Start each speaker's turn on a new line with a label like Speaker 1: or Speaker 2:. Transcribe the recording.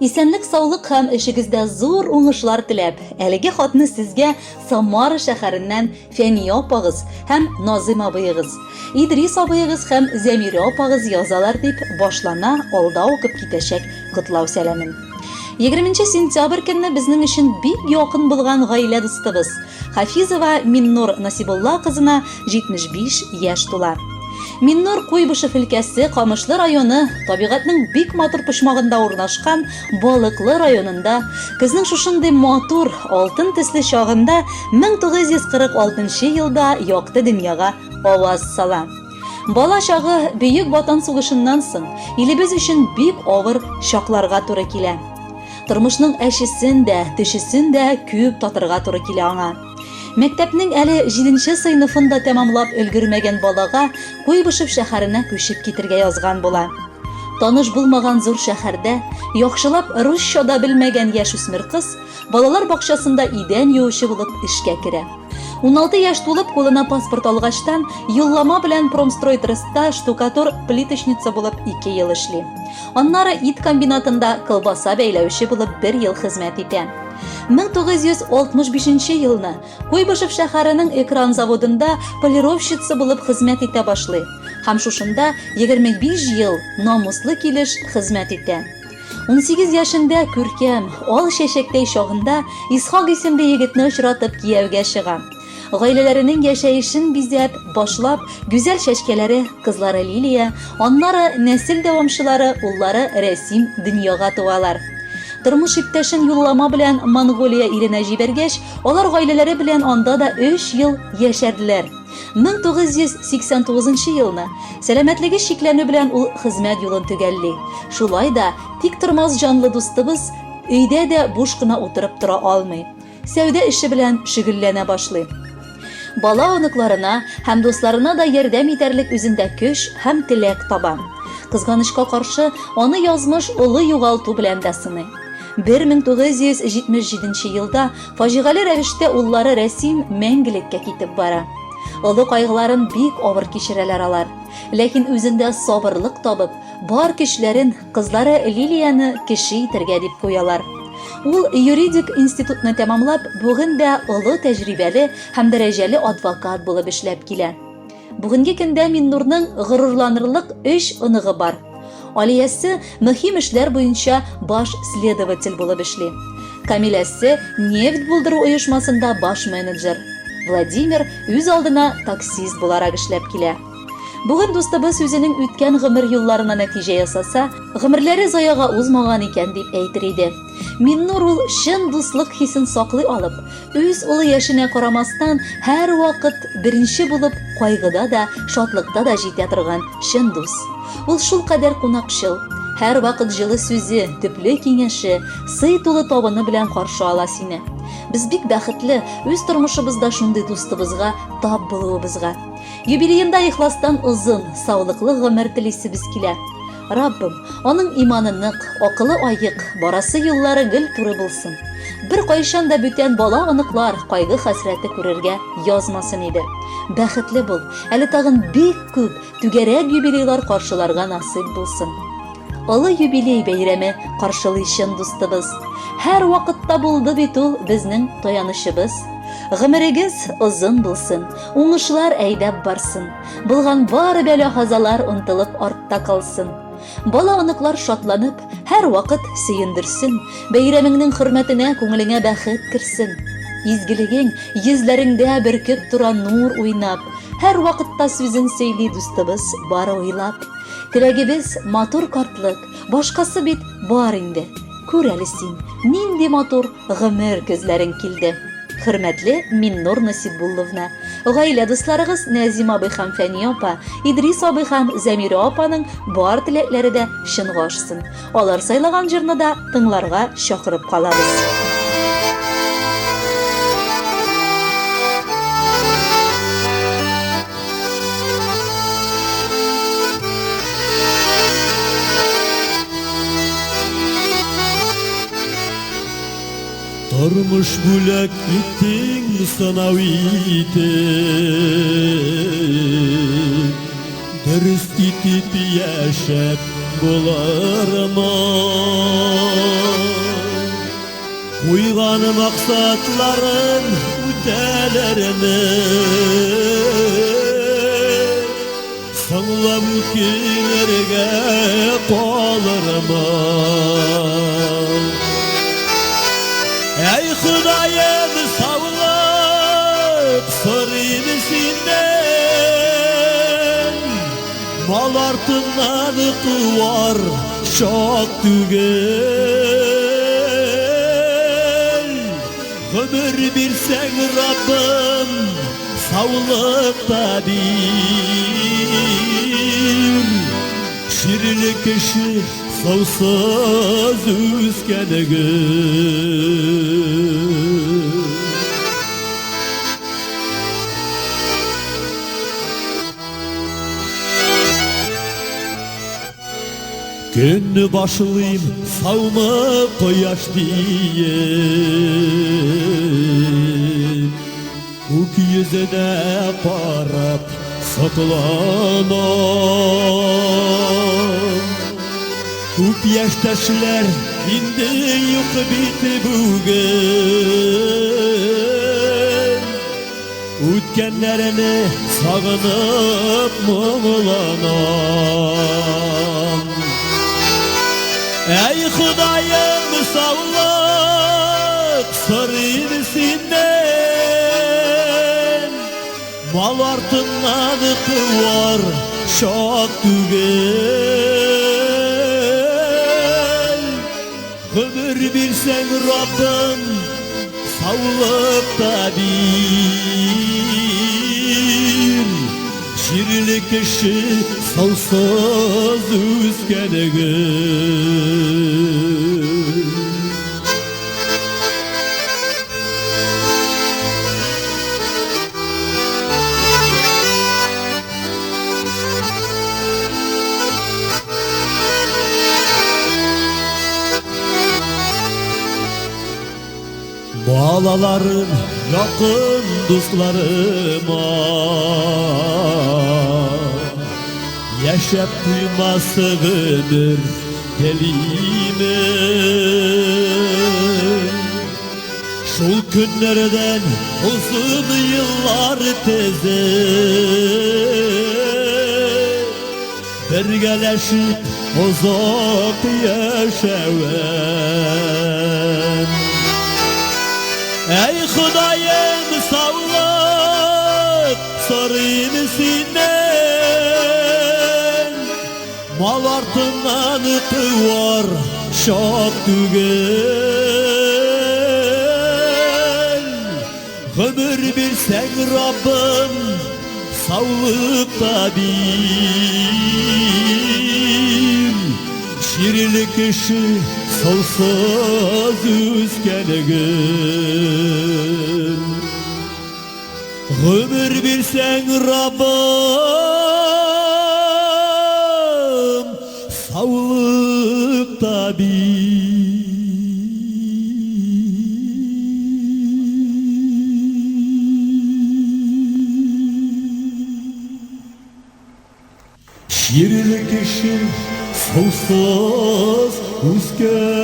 Speaker 1: Исәнлек, саулык һәм эшегездә зур уңышлар теләп, әлеге хатны сезгә Самара шәһәреннән Фәния апагыз һәм Назым абыегыз, Идрис абыегыз һәм Зәмирә апагыз язалар дип башлана алда укып китәчәк котлау сәламен. 20 сентябрь көнне безнең өчен бик якын булган гаилә дустыбыз Хафизова Миннур Насибулла кызына 75 яшь тула. Миннур Куйбышев өлкәсе Камышлы районы табигатьнең бик матур почмагында урнашкан Балыклы районында кызның шушындый матур алтын төсле чагында 1946 елда якты дөньяга аваз сала. Бала чагы Бөек Ватан сугышыннан соң илебез өчен бик авыр чакларга туры килә. Тормышның әшесен дә, төшесен дә күп татырга туры килә аңа. Мәктәпнең әле 7нче сыйныфында тәмамлап өлгермәгән балага Куйбышев шәһәренә күчеп китергә язган була. Таныш булмаган зур шәһәрдә яхшылап русча да белмәгән яшүсмер кыз балалар бакчасында идән юучы булып эшкә керә. 16 яшь тулып кулына паспорт алгачтан юллама белән Промстройтрестта штукатур-плиточница булып 2 ел эшли. Аннары ит комбинатында колбаса бәйләүче булып 1 ел хезмәт итә. 1965 елны Куйбышев шәһәренең экран заводында полировщица булып хезмәт итә башлый. Һәм шушында 25 ел намуслы килеш хезмәт итә. 18 яшендә күркәм, ал чәчәктәй чагында Исхак исемле егетне очратып кияүгә чыга. Гаиләләренең яшәешен бизәп, башлап, гүзәл чәчкәләре кызлары Лилия, аннары нәсел дәвамчылары уллары Рәсим дөньяга туалар. Тормыш иптәшен юллама белән Монголия иленә җибәргәч, алар гаиләләре белән анда да 3 ел яшәделәр. 1989 елны сәламәтлеге шикләнү белән ул хезмәт юлын төгәлли. Шулай да тик тормас җанлы дустыбыз өйдә дә буш кына утырып тора алмый. Сәүдә эше белән шөгыльләнә башлый. Бала оныкларына һәм дусларына да ярдәм итәрлек үзендә көч һәм теләк таба. Кызганычка каршы, аны язмыш улы югалту белән дә сыный. 1977 елда фаҗигале рәвештә уллары Рәсим мәңгелеккә китеп бара. Олы кайгыларын бик авыр кичерәләр алар. Ләкин үзендә сабырлык табып, бар көчләрен кызлары Лилияны кеше итәргә дип куялар. Ул юридик институтны тәмамлап, бүген дә олы тәҗрибәле һәм дәрәҗәле адвокат булып эшләп килә. Бүгенге көндә Миннурның горурланырлык 3 оныгы бар. Алиясе мөһим эшләр буенча баш следователь булып эшли. Камиләсе нефть булдыру оешмасында баш менеджер. Владимир үз алдына таксист буларак эшләп килә. Бүген дустыбыз үзенең үткән гомер юлларына нәтиҗә ясаса, гомерләре заяга узмаган икән дип әйтер иде. Миннур ул чын дуслык хисен саклый алып, үз улы яшенә карамастан һәр вакыт беренче булып кайгыда да, шатлыкта да җитә торган чын дус. Ул шул кадәр кунакчыл, һәр вакыт җылы сүзе, төпле киңәше, сый тулы табыны белән каршы ала сине. Без бик бәхетле үз тормышыбызда шундый дустыбызга тап булуыбызга. Юбилеенда ихластан узын, саулыклы гомер телисебез килә. Раббым, аның иманы нык, акылы аек, барасы юллары гел туры булсын. Бер кайчан да бүтән бала оныклар кайгы хәсрәте күрергә язмасын иде. Бәхетле бул, әле тагын бик күп түгәрәк юбилейлар каршыларга насыйп булсын. Олы юбилей бәйрәме каршылый чын дустыбыз. Һәр вакытта булды бит ул безнең таянычыбыз. Гомерегез озын булсын, уңышлар әйдәп барсын. Булган бары бәла-хазалар онтылып артта калсын. Бала оныклар шатланып, һәр вакыт сөендерсен. Бәйрәмеңнең хөрмәтенә күңелеңә бәхет керсен. Изгелегең йөзләреңдә бөркеп тора нур уйнап. Һәр вакытта сүзен сөйли дустыбыз бары уйлап. Теләгебез матур картлык, башкасы бит бар инде. Күр әле син, нинди матур гомер күзләрең килде. Хөрмәтле Миннур Насибулловна, гаилә дусларыгыз Назим абый һәм Фәния апа, Идрис абый һәм Зәмирә апаның бар теләкләре дә чынга ашсын. Алар сайлаган җырны да тыңларга чакырып калабыз.
Speaker 2: Тормыш бүләк иттең сынау итеп, дөрес итеп яшәп булармы? Uygan maksatların ötelerini Sanlam kilerge kollarıma Ey Hudayım sağlık sorayım senden Mal artından var şok tügel Ömür bir sen Rabbim sağlıkta bir Şirli kişi savsız üskenegir Günü başlayayım savma koyaş diye Uk yüzüne parap saklanan Uk yaştaşlar indi yok bitti bugün Ütkenlerini sağınıp muğlanan Ey Hudayım sağlık sorayım senden Mal artından var şok tügel Ömür bir sen Rabbim sağlıkta bir Şirli kişi savsız üskenegir Bağlalarım yakın dostlarıma Yaşap duymasıdır kelime Şol günlerden uzun yıllar teze Birgeleşip uzak yaşayan Ey Hudayım sağlık sorayım senden Mal artından var şok tügel Ömür bir sen Rabbim sağlıkta bir Şirli kişi savsız üskenegir Ömür bir sen Rabbim sağlıkta bir Şirli kişi savsız üskenegir